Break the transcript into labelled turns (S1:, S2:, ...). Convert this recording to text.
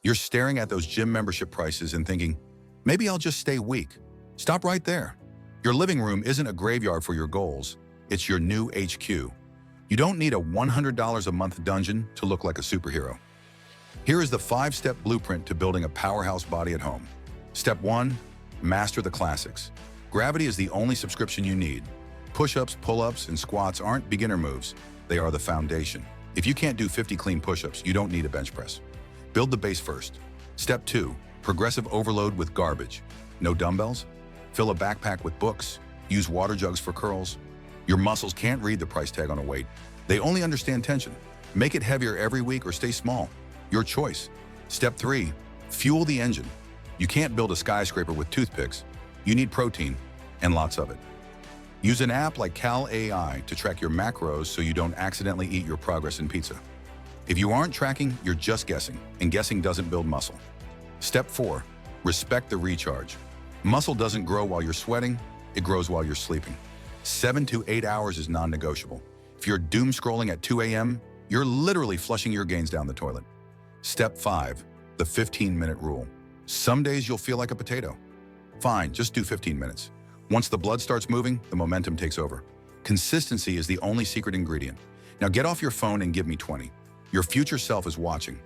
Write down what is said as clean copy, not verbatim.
S1: You're staring at those gym membership prices and thinking, maybe I'll just stay weak. Stop right there. Your living room isn't a graveyard for your goals. It's your new HQ. You don't need a $100 a month dungeon to look like a superhero. Here is the 5-step blueprint to building a powerhouse body at home. Step 1, master the classics. Gravity is the only subscription you need. Push-ups, pull-ups, and squats aren't beginner moves. They are the foundation. If you can't do 50 clean push-ups, you don't need a bench press. Build the base first. Step 2, progressive overload with garbage. No dumbbells? Fill a backpack with books. Use water jugs for curls. Your muscles can't read the price tag on a weight. They only understand tension. Make it heavier every week or stay small. Your choice. Step 3, fuel the engine. You can't build a skyscraper with toothpicks. You need protein, and lots of it. Use an app like Cal to track your macros so you don't accidentally eat your progress in pizza. If you aren't tracking, you're just guessing, and guessing doesn't build muscle. Step 4, respect the recharge. Muscle doesn't grow while you're sweating, it grows while you're sleeping. 7 to 8 hours is non-negotiable. If you're doom scrolling at 2 a.m., you're literally flushing your gains down the toilet. Step 5, the 15-minute rule. Some days you'll feel like a potato. Fine, just do 15 minutes. Once the blood starts moving, the momentum takes over. Consistency is the only secret ingredient. Now get off your phone and give me 20. Your future self is watching.